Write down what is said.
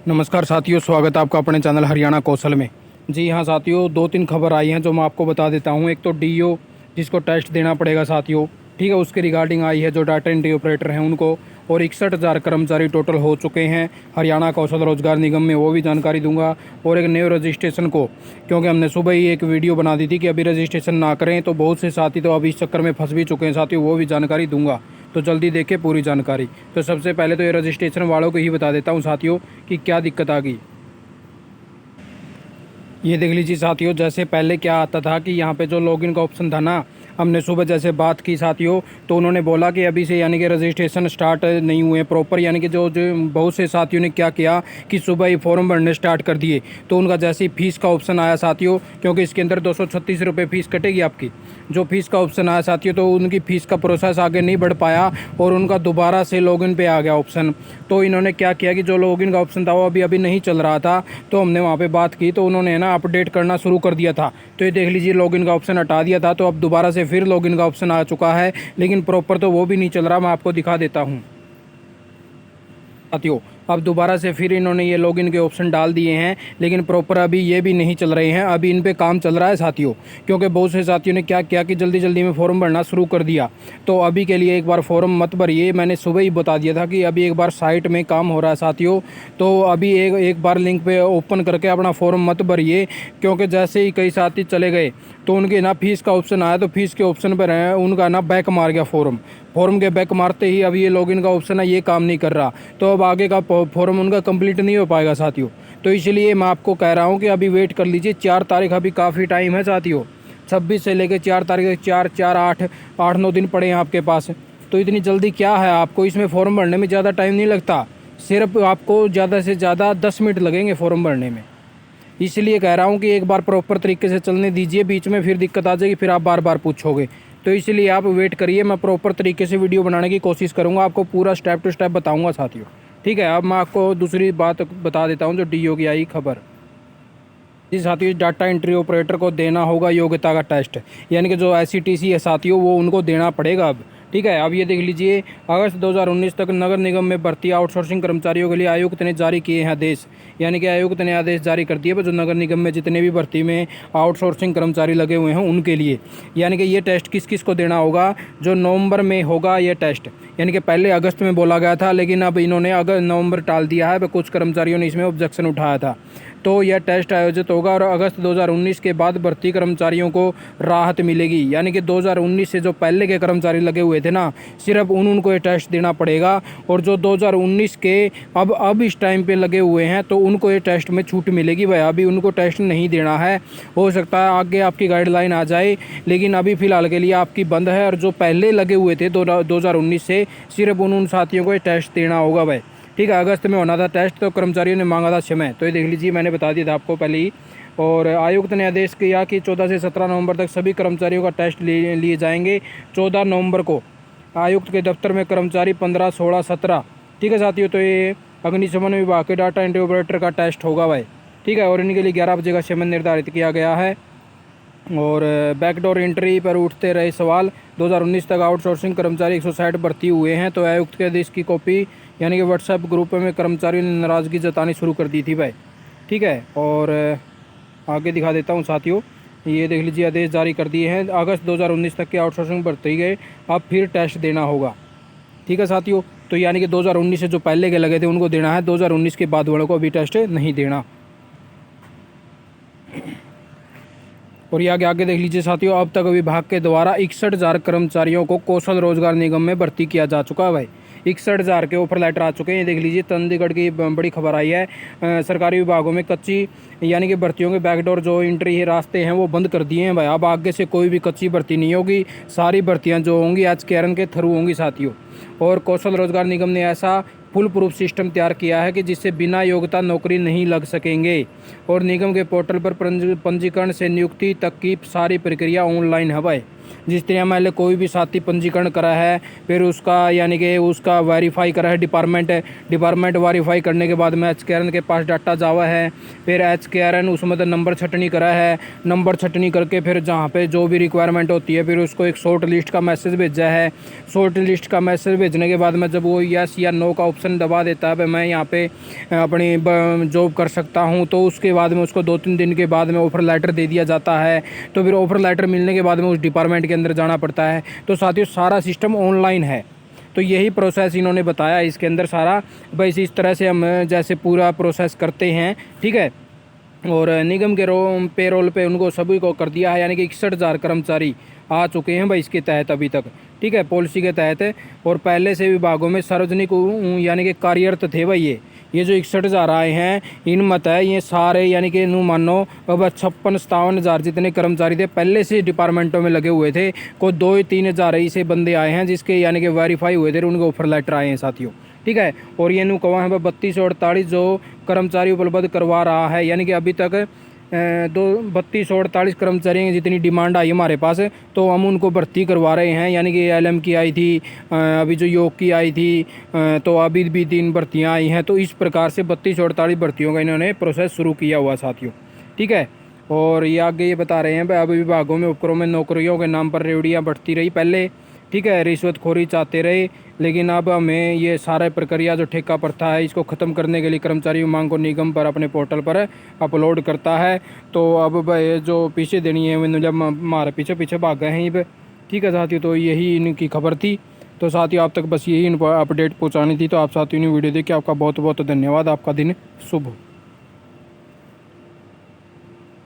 नमस्कार साथियों, स्वागत है आपका अपने चैनल हरियाणा कौशल में। जी हाँ साथियों, दो तीन खबर आई हैं जो मैं आपको बता देता हूँ। एक तो डीओ जिसको टेस्ट देना पड़ेगा साथियों, ठीक है, उसके रिगार्डिंग आई है जो डाटा एंट्री ऑपरेटर हैं उनको। और 61,000 कर्मचारी टोटल हो चुके हैं हरियाणा कौशल रोजगार निगम में, वो भी जानकारी दूंगा। और एक न्यू रजिस्ट्रेशन को, क्योंकि हमने सुबह ही एक वीडियो बना दी थी कि अभी रजिस्ट्रेशन ना करें, तो बहुत से साथी तो अभी इस चक्कर में फंस भी चुके हैं साथियों, वो भी जानकारी दूंगा। तो जल्दी देखें पूरी जानकारी। तो सबसे पहले तो ये रजिस्ट्रेशन वालों को ही बता देता हूँ साथियों कि क्या दिक्कत आ गई। ये देख लीजिए साथियों, जैसे पहले क्या आता था कि यहाँ पे जो लॉगिन का ऑप्शन था ना, हमने सुबह जैसे बात की साथियों, तो उन्होंने बोला कि अभी से यानी कि रजिस्ट्रेशन स्टार्ट नहीं हुए प्रॉपर। यानी कि जो जो बहुत से साथियों ने क्या किया कि सुबह ही फॉर्म भरने स्टार्ट कर दिए। तो उनका जैसे ही फीस का ऑप्शन आया साथियों, क्योंकि इसके अंदर 236 रुपये फीस कटेगी आपकी, जो फीस का ऑप्शन आया साथियों, तो उनकी फ़ीस का प्रोसेस आगे नहीं बढ़ पाया और उनका दोबारा से लॉगिन पे आ गया ऑप्शन। तो इन्होंने क्या किया कि जो लॉगिन का ऑप्शन था वो अभी अभी नहीं चल रहा था, तो हमने वहाँ पे बात की, तो उन्होंने ना अपडेट करना शुरू कर दिया था। तो ये देख लीजिए, लॉगिन का ऑप्शन हटा दिया था, तो अब दोबारा से फिर लॉगिन का ऑप्शन आ चुका है, लेकिन प्रॉपर तो वो भी नहीं चल रहा। मैं आपको दिखा देता हूँ साथियों। अब दोबारा से फिर इन्होंने ये लॉगिन के ऑप्शन डाल दिए हैं, लेकिन प्रॉपर अभी ये भी नहीं चल रहे हैं। अभी इन पे काम चल रहा है साथियों, क्योंकि बहुत से साथियों ने क्या किया कि जल्दी जल्दी में फॉर्म भरना शुरू कर दिया। तो अभी के लिए एक बार फॉर्म मत भरिए, मैंने सुबह ही बता दिया था कि अभी एक बार साइट में काम हो रहा है साथियों। तो अभी एक बार लिंक पे ओपन करके अपना फॉर्म मत भरिए, क्योंकि जैसे ही कई साथी चले गए तो उनके ना फीस का ऑप्शन आया, तो फीस के ऑप्शन पर है उनका ना बैक मार गया फॉर्म के बैक मारते ही अब ये लॉगिन का ऑप्शन है ये काम नहीं कर रहा, तो अब आगे का फॉर्म उनका कंप्लीट नहीं हो पाएगा साथियों। तो इसलिए मैं आपको कह रहा हूँ कि अभी वेट कर लीजिए। 4 तारीख अभी काफ़ी टाइम है साथियों, 26 से लेकर 4 तारीख, 4, 4, 8, 8, 9 दिन पड़े हैं आपके पास। तो इतनी जल्दी क्या है आपको, इसमें फॉर्म भरने में ज़्यादा टाइम नहीं लगता, सिर्फ आपको ज़्यादा से ज़्यादा 10 मिनट लगेंगे फॉर्म भरने में। इसलिए कह रहा हूँ कि एक बार प्रॉपर तरीके से चलने दीजिए, बीच में फिर दिक्कत आ जाएगी, फिर आप बार बार पूछोगे। तो इसलिए आप वेट करिए, मैं प्रॉपर तरीके से वीडियो बनाने की कोशिश करूँगा, आपको पूरा स्टेप टू स्टेप बताऊँगा साथियों, ठीक है। अब मैं आपको दूसरी बात बता देता हूँ जो डीओ की आई खबर। जी साथियों, डाटा एंट्री ऑपरेटर को देना होगा योग्यता का टेस्ट, यानी कि जो एसईटीसी है साथियों वो उनको देना पड़ेगा अब, ठीक है। अब ये देख लीजिए, अगस्त 2019 तक नगर निगम में भर्ती आउटसोर्सिंग कर्मचारियों के लिए आयुक्त ने जारी किए हैं आदेश। यानी कि आयुक्त ने आदेश जारी कर दिए जो नगर निगम में जितने भी भर्ती में आउटसोर्सिंग कर्मचारी लगे हुए हैं उनके लिए। यानी कि ये टेस्ट किस किस को देना होगा, जो नवंबर में होगा ये टेस्ट। यानी कि पहले अगस्त में बोला गया था, लेकिन अब इन्होंने अगर नवंबर टाल दिया है, कुछ कर्मचारियों ने इसमें ऑब्जेक्शन उठाया था। तो यह टेस्ट आयोजित होगा और अगस्त 2019 के बाद भर्ती कर्मचारियों को राहत मिलेगी। यानी कि 2019 से जो पहले के कर्मचारी लगे हुए थे ना, सिर्फ उनको ये टेस्ट देना पड़ेगा। और जो 2019 के अब इस टाइम पे लगे हुए हैं तो उनको ये टेस्ट में छूट मिलेगी भाई, अभी उनको टेस्ट नहीं देना है। हो सकता है आगे आपकी गाइडलाइन आ जाए, लेकिन अभी फ़िलहाल के लिए आपकी बंद है। और जो पहले लगे हुए थे 2019 से, सिर्फ उन साथियों को ये टेस्ट देना होगा भाई, ठीक है। अगस्त में होना था टेस्ट, तो कर्मचारियों ने मांगा था समय, तो ये देख लीजिए मैंने बता दिया था आपको पहले ही। और आयुक्त ने आदेश किया कि 14 से 17 नवंबर तक सभी कर्मचारियों का टेस्ट लिए जाएंगे। 14 नवंबर को आयुक्त के दफ्तर में कर्मचारी 15, 16, 17, ठीक है साथियों। तो ये अग्निशमन विभाग के डाटा एंट्री ऑपरेटर का टेस्ट होगा भाई, ठीक है। और इनके लिए 11 बजे का समय निर्धारित किया गया है। और बैकडोर एंट्री पर उठते रहे सवाल, 2019 तक आउटसोर्सिंग कर्मचारी 160 भर्ती हुए हैं। तो आयुक्त के आदेश की कॉपी यानी कि व्हाट्सएप ग्रुप में कर्मचारियों ने नाराज़गी जतानी शुरू कर दी थी भाई, ठीक है। और आगे दिखा देता हूँ साथियों, ये देख लीजिए आदेश जारी कर दिए हैं। अगस्त 2019 तक के आउटसोर्सिंग भर्ती गए, अब फिर टेस्ट देना होगा, ठीक है साथियों। तो यानी कि 2019 से जो पहले के लगे थे उनको देना है, 2019 के बाद वालों को अभी टेस्ट नहीं देना। और ये आगे देख लीजिए साथियों, अब तक विभाग के द्वारा 61,000 कर्मचारियों को कौशल रोजगार निगम में भर्ती किया जा चुका है भाई। 61,000 के ऑफर लेटर आ चुके हैं। ये देख लीजिए, चंडीगढ़ की बड़ी खबर आई है। सरकारी विभागों में कच्ची यानी कि भर्तियों के बैकडोर जो एंट्री रास्ते हैं वो बंद कर दिए हैं भाई। अब आगे से कोई भी कच्ची भर्ती नहीं होगी, सारी भर्तियाँ जो होंगी आज केरन के थ्रू होंगी साथियों। और कौशल रोजगार निगम ने ऐसा फुल प्रूफ सिस्टम तैयार किया है कि जिससे बिना योग्यता नौकरी नहीं लग सकेंगे। और निगम के पोर्टल पर पंजीकरण से नियुक्ति तक की सारी प्रक्रिया ऑनलाइन है भाई। जिस तरह मान लो कोई भी साथी पंजीकरण करा है, फिर उसका यानी कि उसका वेरीफाई करा है डिपार्टमेंट वेरीफाई करने के बाद में HKRN के पास डाटा जावा है, फिर HKRN उसमें तो नंबर छटनी करा है, नंबर छटनी करके फिर जहाँ पे जो भी रिक्वायरमेंट होती है फिर उसको एक शॉर्ट लिस्ट का मैसेज भेजा है। शॉर्ट लिस्ट का मैसेज भेजने के बाद में जब वो यस या नो का ऑप्शन दबा देता है, मैं यहाँ पे अपनी जॉब कर सकता हूँ, तो उसके बाद में उसको 2-3 दिन के बाद में ऑफ़र लेटर दे दिया जाता है। तो फिर ऑफ़र लेटर मिलने के बाद में उस डिपार्टमेंट के अंदर जाना पड़ता है। तो साथियों सारा सिस्टम ऑनलाइन है। तो यही प्रोसेस इन्होंने बताया इसके अंदर सारा, बस इस तरह से हम जैसे पूरा प्रोसेस करते हैं, ठीक है। और निगम के पेरोल पे उनको सभी को कर दिया है, यानी कि 61,000 कर्मचारी आ चुके हैं भाई इसके तहत अभी तक, ठीक है, पॉलिसी के तहत। और पहले से विभागों में सार्वजनिक यानी कि कार्यरत थे भाई ये जो 61,000 आए हैं, इन मत है ये सारे यानी कि नु मानो अब 56-57 हज़ार जितने कर्मचारी थे पहले से डिपार्टमेंटों में लगे हुए थे, कोई 2-3 हज़ार ऐसे बंदे आए हैं जिसके यानी कि वेरीफाई हुए थे, उनको ऑफर लेटर आए हैं साथियों, ठीक है। और ये नु कवा है 3248 जो कर्मचारी उपलब्ध करवा रहा है, यानी कि अभी तक 3248 कर्मचारी जितनी डिमांड आई हमारे पास, तो हम उनको भर्ती करवा रहे हैं। यानी कि LM की आई थी, अभी जो योग की आई थी, तो अभी भी 3 भर्तियां आई हैं। तो इस प्रकार से 3248 भर्तियों का इन्होंने प्रोसेस शुरू किया हुआ साथियों, ठीक है। और ये आगे ये बता रहे हैं भाई अभी विभागों में उपकरणों में नौकरियों के नाम पर रेवड़ियाँ बढ़ती रही पहले, ठीक है, रिश्वतखोरी चाहते रहे, लेकिन अब हमें ये सारा प्रक्रिया जो ठेका प्रथा है इसको ख़त्म करने के लिए कर्मचारी मांग को निगम पर अपने पोर्टल पर अपलोड करता है। तो अब भाई जो पीछे देनी है मैंने जब हमारे पीछे भाग गए हैं, ठीक है साथियों। तो यही इनकी खबर थी। तो साथियों आप तक बस यही अपडेट पहुँचानी थी। तो आप साथियों ने वीडियो देखी, आपका बहुत बहुत धन्यवाद। आपका दिन शुभ हो।